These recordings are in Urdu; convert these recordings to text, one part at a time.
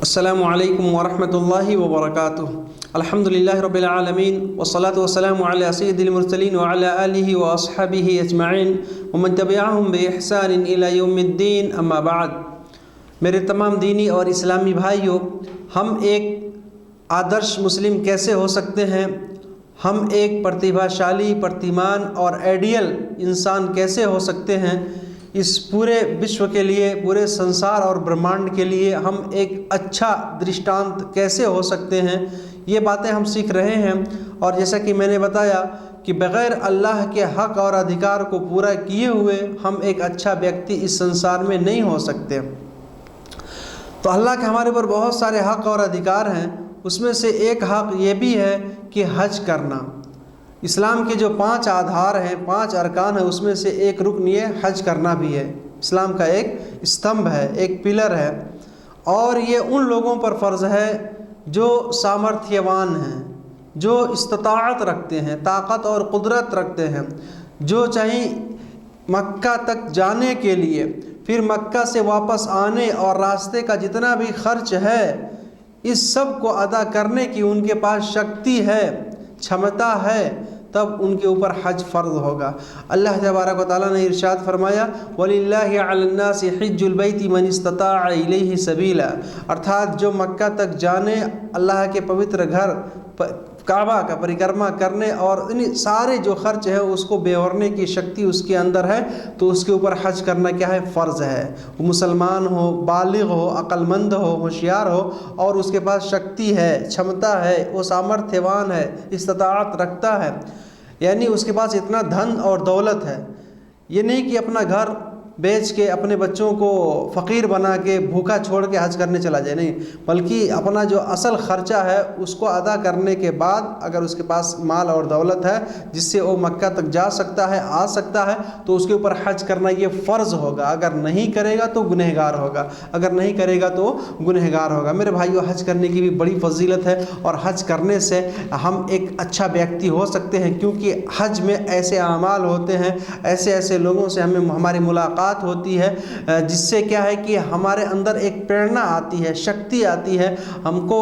السلام علیکم ورحمۃ اللہ وبرکاتہ۔ الحمد للہ رب العالمین والصلاة والسلام علی سید المرسلین وعلی آلہ واصحابہ اجمعین ومن تبعہم بإحسان الی یوم الدین، اما بعد۔ میرے تمام دینی اور اسلامی بھائیوں، ہم ایک آدرش مسلم کیسے ہو سکتے ہیں؟ ہم ایک پرتیبھاشالی، پرتیمان اور آئیڈیل انسان کیسے ہو سکتے ہیں؟ اس پورے وشو کے لیے، پورے سنسار اور برہمانڈ کے لیے ہم ایک اچھا درشٹانت کیسے ہو سکتے ہیں، یہ باتیں ہم سیکھ رہے ہیں۔ اور جیسا کہ میں نے بتایا کہ بغیر اللہ کے حق اور ادھیکار کو پورا کیے ہوئے ہم ایک اچھا ویکتی اس سنسار میں نہیں ہو سکتے۔ تو اللہ کے ہمارے اوپر بہت سارے حق اور ادھیکار ہیں، اس میں سے ایک حق یہ بھی ہے کہ حج کرنا۔ اسلام کے جو 5 آدھار ہیں، 5 ارکان ہیں، اس میں سے ایک رکن یہ حج کرنا بھی ہے۔ اسلام کا ایک استمبھ ہے، ایک پلر ہے، اور یہ ان لوگوں پر فرض ہے جو سامرتھیوان ہیں، جو استطاعت رکھتے ہیں، طاقت اور قدرت رکھتے ہیں، جو چاہیں مکہ تک جانے کے لیے، پھر مکہ سے واپس آنے اور راستے کا جتنا بھی خرچ ہے، اس سب کو ادا کرنے کی ان کے پاس شکتی ہے، چھمتا ہے، تب ان کے اوپر حج فرض ہوگا۔ اللہ تبارک و تعالیٰ نے ارشاد فرمایا وَلِلَّهِ عَلَى النَّاسِ حِجُّ الْبَيْتِ مَنِ اسْتَطَاعَ إِلَيْهِ سَبِيلًا، ارتھات جو مکہ تک جانے، اللہ کے پوتر گھر کعبہ کا پریکرما کرنے اور ان سارے جو خرچ ہے اس کو بیورنے کی شکتی اس کے اندر ہے، تو اس کے اوپر حج کرنا کیا ہے؟ فرض ہے۔ وہ مسلمان ہو، بالغ ہو، عقل مند ہو، ہوشیار ہو، اور اس کے پاس شکتی ہے، چھمتا ہے، وہ سامرتھیوان ہے، استطاعت رکھتا ہے، یعنی اس کے پاس اتنا دھن اور دولت ہے۔ یہ نہیں کہ اپنا گھر بیچ کے اپنے بچوں کو فقیر بنا کے بھوکا چھوڑ کے حج کرنے چلا جائے، نہیں، بلکہ اپنا جو اصل خرچہ ہے اس کو ادا کرنے کے بعد اگر اس کے پاس مال اور دولت ہے جس سے وہ مکہ تک جا سکتا ہے، آ سکتا ہے، تو اس کے اوپر حج کرنا یہ فرض ہوگا۔ اگر نہیں کرے گا تو گنہگار ہوگا، اگر نہیں کرے گا تو گنہگار ہوگا۔ میرے بھائیو، حج کرنے کی بھی بڑی فضیلت ہے، اور حج کرنے سے ہم ایک اچھا ویکتی ہو سکتے ہیں، کیونکہ حج میں ایسے اعمال ہوتے ہیں، ایسے لوگوں سے ہماری ملاقات ہوتی ہے، جس سے کیا ہے کہ ہمارے اندر ایک پریرنا آتی ہے، شکتی آتی ہے، ہم کو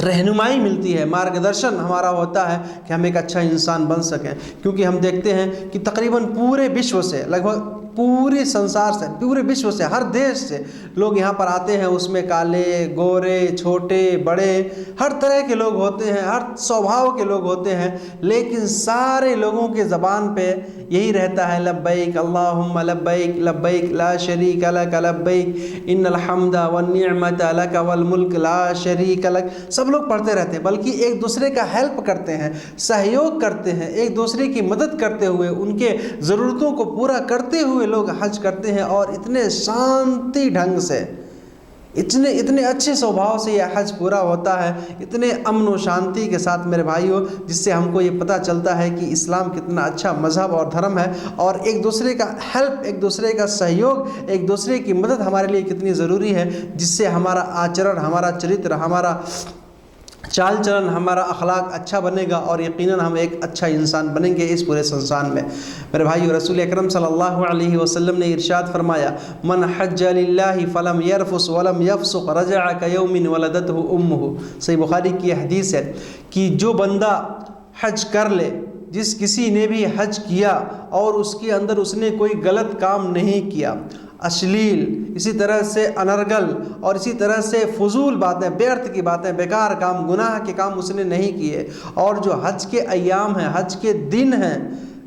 رہنمائی ملتی ہے، مارگدرشن ہمارا ہوتا ہے کہ ہم ایک اچھا انسان بن سکیں۔ کیونکہ ہم دیکھتے ہیں کہ تقریباً پورے وشو سے، لگ بھگ پورے سنسار سے، پورے وشو سے، ہر دیش سے لوگ یہاں پر آتے ہیں۔ اس میں کالے، گورے، چھوٹے، بڑے، ہر طرح کے لوگ ہوتے ہیں، ہر سوبھاؤ کے لوگ ہوتے ہیں، لیکن سارے لوگوں کے زبان پہ یہی رہتا ہے لبیک اللہم لبیک، لبیک لا شریک لک لبیک ان الحمد والنعمت لک والملک لا شریک لک۔ سب لوگ پڑھتے رہتے ہیں، بلکہ ایک دوسرے کا ہیلپ کرتے ہیں، سہیوگ کرتے ہیں، ایک دوسرے کی مدد کرتے ہوئے، ان کے ضرورتوں کو پورا کرتے ہوئے لوگ حج کرتے ہیں، اور اتنے شانتی ڈھنگ سے، اتنے اچھے سوبھاؤ سے یہ حج پورا ہوتا ہے، اتنے امن و شانتی کے ساتھ میرے بھائیوں، جس سے ہم کو یہ پتہ چلتا ہے کہ اسلام کتنا اچھا مذہب اور دھرم ہے، اور ایک دوسرے کا ہیلپ، ایک دوسرے کا سہیوگ، ایک دوسرے کی مدد ہمارے لیے کتنی ضروری ہے، جس سے ہمارا آچرن، ہمارا چرتر، ہمارا چال چلن، ہمارا اخلاق اچھا بنے گا، اور یقیناً ہم ایک اچھا انسان بنیں گے اس پورے سنسار میں۔ میرے بھائیو، رسول اکرم صلی اللہ علیہ وسلم نے ارشاد فرمایا من حج للہ فلم یرفث ولم یفسق رجع کیوم ولدتہ امہ۔ صحیح بخاری کی یہ حدیث ہے کہ جو بندہ حج کر لے، جس کسی نے بھی حج کیا اور اس کے اندر اس نے کوئی غلط کام نہیں کیا، اشلیل، اسی طرح سے انرگل، اور اسی طرح سے فضول باتیں، بے ارتھ کی باتیں، بیکار کام، گناہ کے کام اس نے نہیں کیے، اور جو حج کے ایام ہیں، حج کے دن ہیں،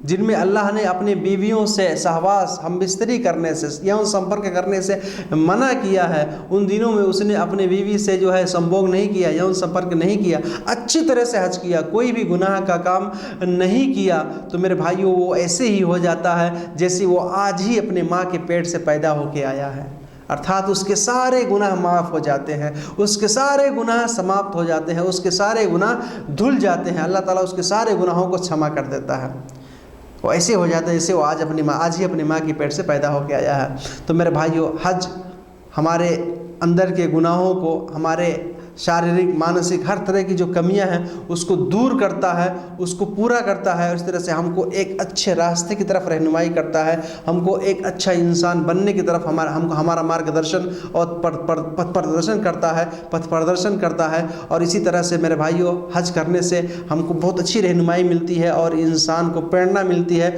جن میں اللہ نے اپنی بیویوں سے سہواس، ہم بستری کرنے سے، یوم سمپرک کرنے سے منع کیا ہے، ان دنوں میں اس نے اپنی بیوی سے جو ہے سمبھوگ نہیں کیا، یوم سمپرک نہیں کیا، اچھی طرح سے حج کیا، کوئی بھی گناہ کا کام نہیں کیا، تو میرے بھائیوں وہ ایسے ہی ہو جاتا ہے جیسے وہ آج ہی اپنے ماں کے پیٹ سے پیدا ہو کے آیا ہے، ارتھات اس کے سارے گناہ معاف ہو جاتے ہیں، اس کے سارے گناہ سماپت ہو جاتے ہیں، اس کے سارے گناہ دھل جاتے ہیں، اللہ تعالیٰ اس کے سارے گناہوں کو چھما کر دیتا ہے۔ وہ ایسے ہو جاتا ہے جیسے وہ آج ہی اپنی ماں کے پیٹ سے پیدا ہو کے آیا ہے۔ تو میرے بھائیو، ہمارے اندر کے گناہوں کو، ہمارے شاریرک مانسک ہر طرح کی جو کمیاں ہیں اس کو دور کرتا ہے، اس کو پورا کرتا ہے، اور اس طرح سے ہم کو ایک اچھے راستے کی طرف رہنمائی کرتا ہے، ہم کو ایک اچھا انسان بننے کی طرف ہمارا مارگدرشن اور پتھ پردرشن کرتا ہے۔ اور اسی طرح سے میرے بھائیوں، حج کرنے سے ہم کو بہت اچھی رہنمائی ملتی ہے اور انسان کو پریرنا ملتی ہے۔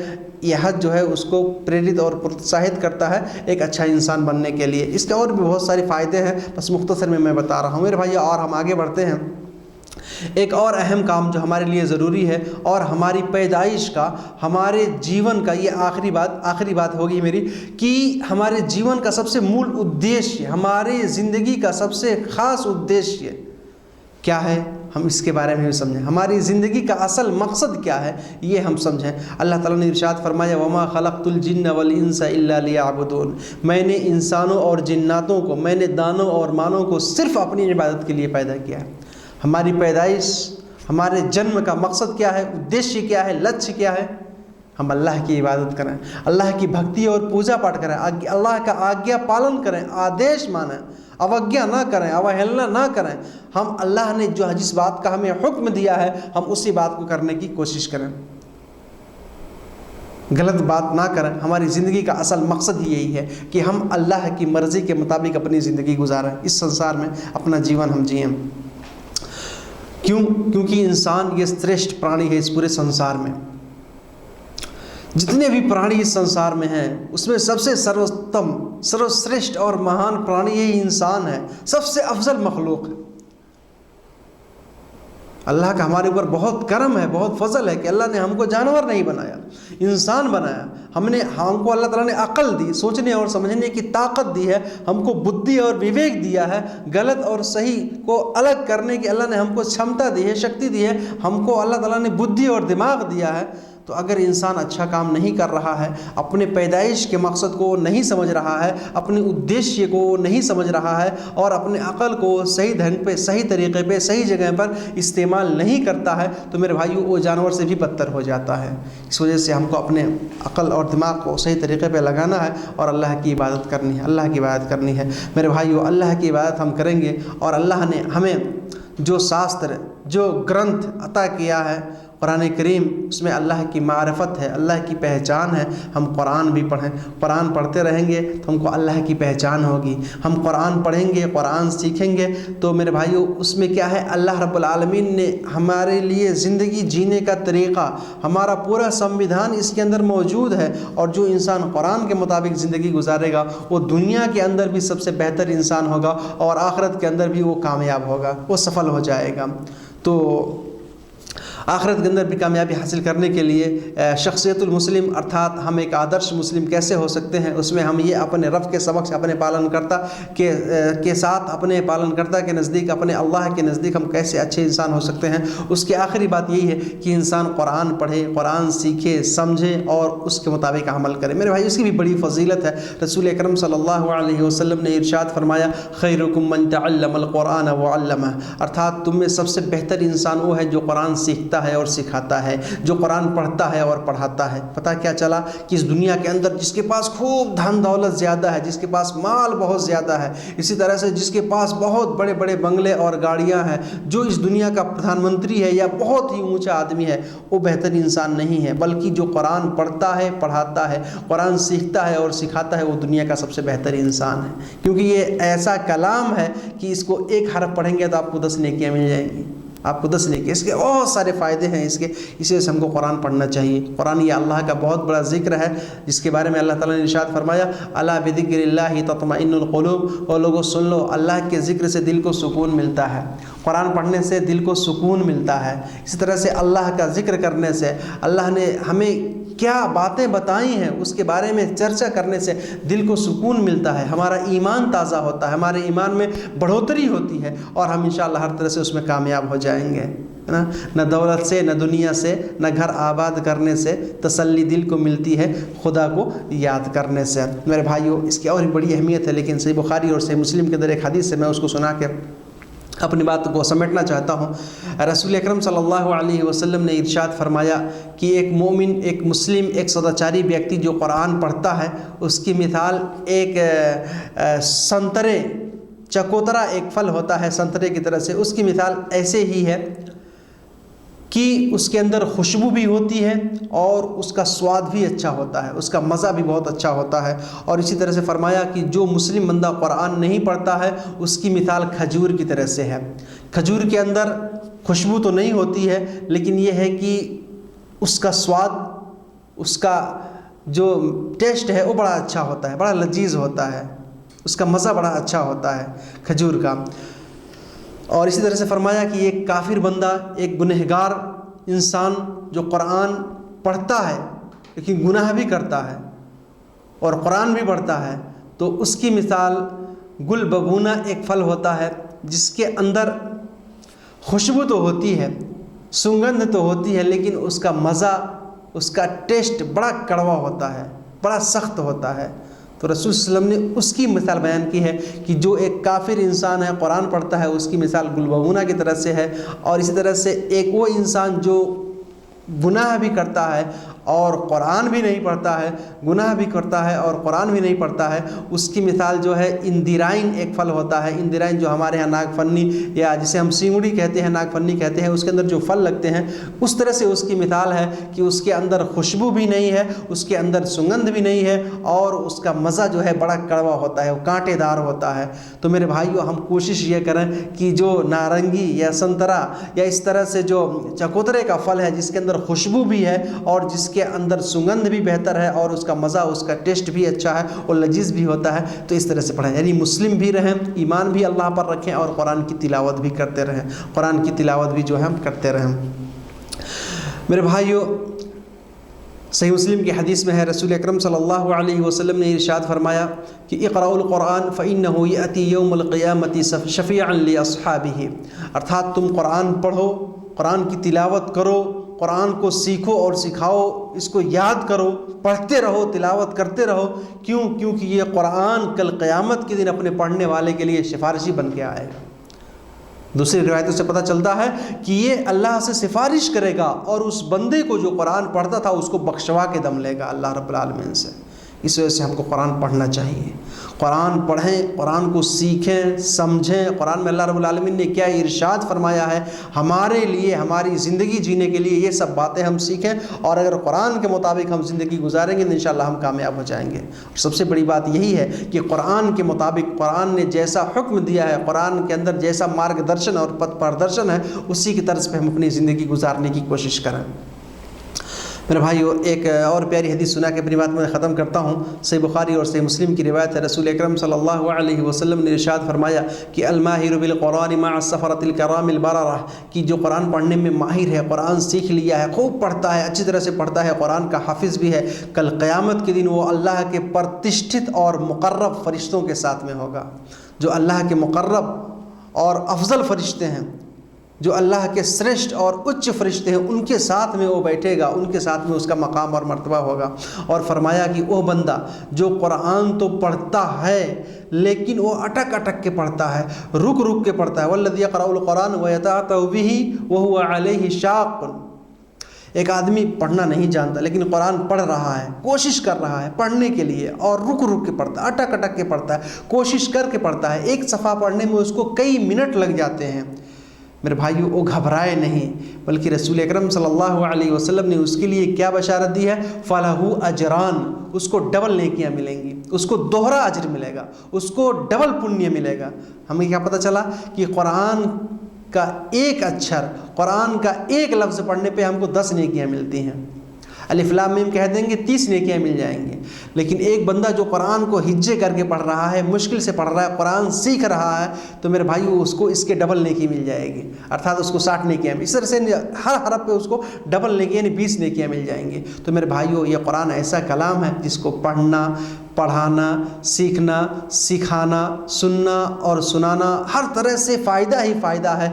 یہ حج جو ہے اس کو پریرت اور پروتساہت کرتا ہے ایک اچھا انسان بننے کے لیے۔ اس کے اور بھی بہت سارے فائدے ہیں، بس مختصر میں بتا رہا ہوں میرے بھائی، اور ہم آگے بڑھتے ہیں۔ ایک اور اہم کام جو ہمارے لیے ضروری ہے اور ہماری پیدائش کا، ہمارے جیون کا، یہ آخری بات ہوگی میری، کہ ہمارے جیون کا سب سے مول ادیشیہ، ہماری زندگی کا سب سے خاص ادیشیہ کیا ہے، ہم اس کے بارے میں بھی سمجھیں۔ ہماری زندگی کا اصل مقصد کیا ہے یہ ہم سمجھیں۔ اللہ تعالیٰ نے ارشاد فرمایا وَمَا خَلَقْتُ الْجِنَّ وَالْإِنسَ إِلَّا لِيَعْبُدُونَ، میں نے انسانوں اور جناتوں کو، میں نے دانوں اور مانوں کو صرف اپنی عبادت کے لیے پیدا کیا ہے۔ ہماری پیدائش، ہمارے جنم کا مقصد کیا ہے، ادیشیہ کیا ہے، لچھیہ کیا ہے؟ ہم اللہ کی عبادت کریں، اللہ کی بھکتی اور پوجا پاٹ کریں، اللہ کا آگیا پالن کریں، آدیش مانیں، اوگیا نہ کریں، اوہیلنا نہ کریں۔ ہم اللہ نے جس بات کا ہمیں حکم دیا ہے ہم اسی بات کو کرنے کی کوشش کریں، غلط بات نہ کریں۔ ہماری زندگی کا اصل مقصد ہی یہی ہے کہ ہم اللہ کی مرضی کے مطابق اپنی زندگی گزاریں، اس سنسار میں اپنا جیون ہم جئیں۔ کیونکہ انسان یہ شریشٹھ پرانی ہے اس پورے سنسار میں۔ جتنے بھی پرانی اس سنسار میں ہیں اس میں سب سے سروتم، سروشریشٹھ اور مہان پرانی یہی انسان ہے، سب سے افضل مخلوق ہے۔ اللہ کا ہمارے اوپر بہت کرم ہے، بہت فضل ہے کہ اللہ نے ہم کو جانور نہیں بنایا، انسان بنایا۔ ہم کو اللہ تعالیٰ نے عقل دی، سوچنے اور سمجھنے کی طاقت دی ہے، ہم کو بدھی اور وویک دیا ہے، غلط اور صحیح کو الگ کرنے کی اللہ نے ہم کو چھمتا دی ہے، شکتی دی ہے، ہم کو اللہ تعالیٰ نے بدھی اور دماغ دیا ہے۔ تو اگر انسان اچھا کام نہیں کر رہا ہے، اپنے پیدائش کے مقصد کو نہیں سمجھ رہا ہے، اپنے ادیشیہ کو نہیں سمجھ رہا ہے، اور اپنے عقل کو صحیح ڈھنگ پہ، صحیح طریقے پہ، صحیح جگہ پر استعمال نہیں کرتا ہے، تو میرے بھائیو وہ جانور سے بھی بدتر ہو جاتا ہے۔ اس وجہ سے ہم کو اپنے عقل اور دماغ کو صحیح طریقے پہ لگانا ہے اور اللہ کی عبادت کرنی ہے، اللہ کی عبادت کرنی ہے۔ میرے بھائیو، اللہ کی عبادت ہم کریں گے اور اللہ نے ہمیں جو شاستر، جو گرنتھ عطا کیا ہے قرآن کریم، اس میں اللہ کی معرفت ہے، اللہ کی پہچان ہے۔ ہم قرآن بھی پڑھیں، قرآن پڑھتے رہیں گے تو ہم کو اللہ کی پہچان ہوگی۔ ہم قرآن پڑھیں گے، قرآن سیکھیں گے تو میرے بھائیو اس میں کیا ہے، اللہ رب العالمین نے ہمارے لیے زندگی جینے کا طریقہ، ہمارا پورا سنویدھان اس کے اندر موجود ہے، اور جو انسان قرآن کے مطابق زندگی گزارے گا وہ دنیا کے اندر بھی سب سے بہتر انسان ہوگا اور آخرت کے اندر بھی وہ کامیاب ہوگا، وہ سفل ہو جائے گا۔ تو آخرت کے اندر بھی کامیابی حاصل کرنے کے لیے شخصیت المسلم ارتھات ہم ایک آدرش مسلم کیسے ہو سکتے ہیں، اس میں ہم یہ اپنے رب کے سبق سے، اپنے پالن کرتا کے ساتھ، اپنے پالن کرتا کے نزدیک، اپنے اللہ کے نزدیک ہم کیسے اچھے انسان ہو سکتے ہیں۔ اس کی آخری بات یہی ہے کہ انسان قرآن پڑھے، قرآن سیکھے، سمجھے اور اس کے مطابق عمل کرے۔ میرے بھائی، اس کی بھی بڑی فضیلت ہے۔ رسول اکرم صلی اللہ علیہ وسلم نے ارشاد فرمایا خیرکم من تعلم القرآن وعلمہ، ارتھات تم میں سب سے بہتر انسان وہ ہے جو قرآن سیکھتا ہے اور سکھاتا ہے، جو قرآن پڑھتا ہے اور پڑھاتا ہے۔ پتہ کیا چلا کہ اس دنیا کے اندر جس کے پاس خوب دھن دولت زیادہ ہے، جس کے پاس مال بہت زیادہ ہے، اسی طرح سے جس کے پاس بہت بڑے بڑے بنگلے اور گاڑیاں ہیں، جو اس دنیا کا پردھان منتری ہے یا بہت ہی اونچا آدمی ہے، وہ بہتر انسان نہیں ہے، بلکہ جو قرآن پڑھتا ہے، پڑھاتا ہے، قرآن سیکھتا ہے اور سکھاتا ہے، وہ دنیا کا سب سے بہتر انسان ہے۔ کیونکہ یہ ایسا کلام ہے کہ اس کو ایک حرف پڑھیں گے تو آپ کو 10 نیکیاں مل جائیں گی، آپ کو 10 نیکیاں۔ اس کے بہت سارے فائدے ہیں اس کے، اسی وجہ سے ہم کو قرآن پڑھنا چاہیے۔ قرآن یہ اللہ کا بہت بڑا ذکر ہے جس کے بارے میں اللہ تعالیٰ نے ارشاد فرمایا الا بذکر اللہ تطمئن القلوب، اور لوگوں سن لو، اللہ کے ذکر سے دل کو سکون ملتا ہے، قرآن پڑھنے سے دل کو سکون ملتا ہے۔ اسی طرح سے اللہ کا ذکر کرنے سے، اللہ نے ہمیں کیا باتیں بتائی ہیں اس کے بارے میں چرچا کرنے سے دل کو سکون ملتا ہے، ہمارا ایمان تازہ ہوتا ہے، ہمارے ایمان میں بڑھوتری ہوتی ہے، اور ہم انشاءاللہ ہر طرح سے اس میں کامیاب ہو جائیں گے۔ نہ دولت سے، نہ دنیا سے، نہ گھر آباد کرنے سے تسلی دل کو ملتی ہے خدا کو یاد کرنے سے۔ میرے بھائیوں، اس کی اور بڑی اہمیت ہے، لیکن صحیح بخاری اور صحیح مسلم کے اندر ایک حدیث ہے، میں اس کو سنا کے اپنی بات کو سمیٹنا چاہتا ہوں۔ رسول اکرم صلی اللہ علیہ وسلم نے ارشاد فرمایا کہ ایک مومن، ایک مسلم، ایک سداچاری ویکتی جو قرآن پڑھتا ہے، اس کی مثال ایک سنترے، چکوترا ایک پھل ہوتا ہے سنترے کی طرح سے، اس کی مثال ایسے ہی ہے کہ اس کے اندر خوشبو بھی ہوتی ہے اور اس کا سواد بھی اچھا ہوتا ہے، اس کا مزہ بھی بہت اچھا ہوتا ہے۔ اور اسی طرح سے فرمایا کہ جو مسلم بندہ قرآن نہیں پڑھتا ہے اس کی مثال کھجور کی طرح سے ہے۔ کھجور کے اندر خوشبو تو نہیں ہوتی ہے، لیکن یہ ہے کہ اس کا سواد، اس کا جو ٹیسٹ ہے وہ بڑا اچھا ہوتا ہے، بڑا لذیذ ہوتا ہے، اس کا مزہ بڑا اچھا ہوتا ہے کھجور کا۔ اور اسی طرح سے فرمایا کہ ایک کافر بندہ، ایک گنہگار انسان جو قرآن پڑھتا ہے لیکن گناہ بھی کرتا ہے اور قرآن بھی پڑھتا ہے، تو اس کی مثال گل بگونا ایک پھل ہوتا ہے جس کے اندر خوشبو تو ہوتی ہے، سگندھ تو ہوتی ہے، لیکن اس کا مزہ، اس کا ٹیسٹ بڑا کڑوا ہوتا ہے، بڑا سخت ہوتا ہے۔ تو رسول صلی اللہ علیہ وسلم نے اس کی مثال بیان کی ہے کہ جو ایک کافر انسان ہے قرآن پڑھتا ہے اس کی مثال گل بگونا کی طرح سے ہے، اور اسی طرح سے ایک وہ انسان جو گناہ بھی کرتا ہے اور قرآن بھی نہیں پڑھتا ہے، گناہ بھی کرتا ہے اور قرآن بھی نہیں پڑھتا ہے، اس کی مثال جو ہے اندرائن ایک پھل ہوتا ہے۔ اندرائن جو ہمارے ہاں ناگ فنی یا جسے ہم سینگڑی کہتے ہیں، ناگ فنی کہتے ہیں، اس کے اندر جو پھل لگتے ہیں، اس طرح سے اس کی مثال ہے کہ اس کے اندر خوشبو بھی نہیں ہے، اس کے اندر سگندھ بھی نہیں ہے، اور اس کا مزہ جو ہے بڑا کڑوا ہوتا ہے، وہ کانٹے دار ہوتا ہے۔ تو میرے بھائیو، ہم کوشش یہ کریں کہ جو نارنگی یا سنترا یا اس طرح سے جو چکوترے کا پھل ہے جس کے اندر خوشبو بھی ہے اور جس کے اندر سگندھ بھی بہتر ہے اور اس کا مزہ، اس کا ٹیسٹ بھی اچھا ہے اور لذیذ بھی ہوتا ہے، تو اس طرح سے پڑھیں، یعنی مسلم بھی رہیں، ایمان بھی اللہ پر رکھیں اور قرآن کی تلاوت بھی کرتے رہیں، قرآن کی تلاوت بھی جو ہے ہم کرتے رہیں۔ میرے بھائیو، صحیح مسلم کی حدیث میں ہے، رسول اکرم صلی اللہ علیہ وسلم نے ارشاد فرمایا کہ اقرأوا القرآن فإنه يأتي يوم القیامة شفیعا لأصحابہ، ارتھات تم قرآن پڑھو، قرآن کی تلاوت کرو، قرآن کو سیکھو اور سکھاؤ، اس کو یاد کرو، پڑھتے رہو، تلاوت کرتے رہو۔ کیونکہ یہ قرآن کل قیامت کے دن اپنے پڑھنے والے کے لیے سفارشی بن کے آئے گا۔ دوسری روایتوں سے پتہ چلتا ہے کہ یہ اللہ سے سفارش کرے گا اور اس بندے کو جو قرآن پڑھتا تھا اس کو بخشوا کے دم لے گا اللہ رب العالمین سے۔ اس وجہ سے ہم کو قرآن پڑھنا چاہیے، قرآن پڑھیں، قرآن کو سیکھیں، سمجھیں۔ قرآن میں اللہ رب العالمین نے کیا ارشاد فرمایا ہے ہمارے لیے، ہماری زندگی جینے کے لیے، یہ سب باتیں ہم سیکھیں، اور اگر قرآن کے مطابق ہم زندگی گزاریں گے تو انشاءاللہ ہم کامیاب ہو جائیں گے۔ اور سب سے بڑی بات یہی ہے کہ قرآن کے مطابق، قرآن نے جیسا حکم دیا ہے، قرآن کے اندر جیسا مارگ درشن اور پتھ پردرشن ہے، اسی کی طرز پہ ہم اپنی زندگی گزارنے کی کوشش کریں۔ میرے بھائیو، ایک اور پیاری حدیث سنا کے اپنی بات میں ختم کرتا ہوں۔ صحیح بخاری اور صحیح مسلم کی روایت ہے، رسول اکرم صلی اللہ علیہ وسلم نے ارشاد فرمایا کہ الماہر بالقرآن مع السفرۃ الکرام البررہ، کہ جو قرآن پڑھنے میں ماہر ہے، قرآن سیکھ لیا ہے، خوب پڑھتا ہے، اچھی طرح سے پڑھتا ہے، قرآن کا حافظ بھی ہے، کل قیامت کے دن وہ اللہ کے پرتشٹھت اور مقرب فرشتوں کے ساتھ میں ہوگا۔ جو اللہ کے مقرب اور افضل فرشتے ہیں، جو اللہ کے سرشٹ اور اچ فرشتے ہیں، ان کے ساتھ میں وہ بیٹھے گا، ان کے ساتھ میں اس کا مقام اور مرتبہ ہوگا۔ اور فرمایا کہ وہ بندہ جو قرآن تو پڑھتا ہے لیکن وہ اٹک اٹک کے پڑھتا ہے، رک رک کے پڑھتا ہے، والذی یقرأ القرآن ویتعتع بہ وہو علیہ شاق۔ ایک آدمی پڑھنا نہیں جانتا لیکن قرآن پڑھ رہا ہے، کوشش کر رہا ہے پڑھنے کے لیے، اور رک رک کے پڑھتا ہے، اٹک اٹک کے پڑھتا ہے، کوشش کر کے پڑھتا ہے، ایک صفحہ پڑھنے میں اس کو کئی منٹ لگ جاتے ہیں۔ میرے بھائیو، وہ گھبرائے نہیں، بلکہ رسول اکرم صلی اللہ علیہ وسلم نے اس کے لیے کیا بشارت دی ہے؟ فَلَهُ أَجْرَانِ، اس کو ڈبل نیکیاں ملیں گی، اس کو دوہرا اجر ملے گا، اس کو ڈبل پنیہ ملے گا۔ ہمیں کیا پتہ چلا کہ قرآن کا ایک اچھر، قرآن کا ایک لفظ پڑھنے پہ ہم کو 10 نیکیاں ملتی ہیں۔ الف لام میم کہہ دیں گے 30 نیکیاں مل جائیں گے، لیکن ایک بندہ جو قرآن کو ہجے کر کے پڑھ رہا ہے، مشکل سے پڑھ رہا ہے، قرآن سیکھ رہا ہے، تو میرے بھائیو اس کو اس کے ڈبل نیکی مل جائے گی، ارتھات اس کو 60 نیکیاں، اس طرح سے ہر حرف پہ اس کو ڈبل نیکیاں یعنی 20 نیکیاں مل جائیں گی۔ تو میرے بھائیو، یہ قرآن ایسا کلام ہے جس کو پڑھنا، پڑھانا، سیکھنا، سکھانا، سننا اور سنانا، ہر طرح سے فائدہ ہی فائدہ ہے۔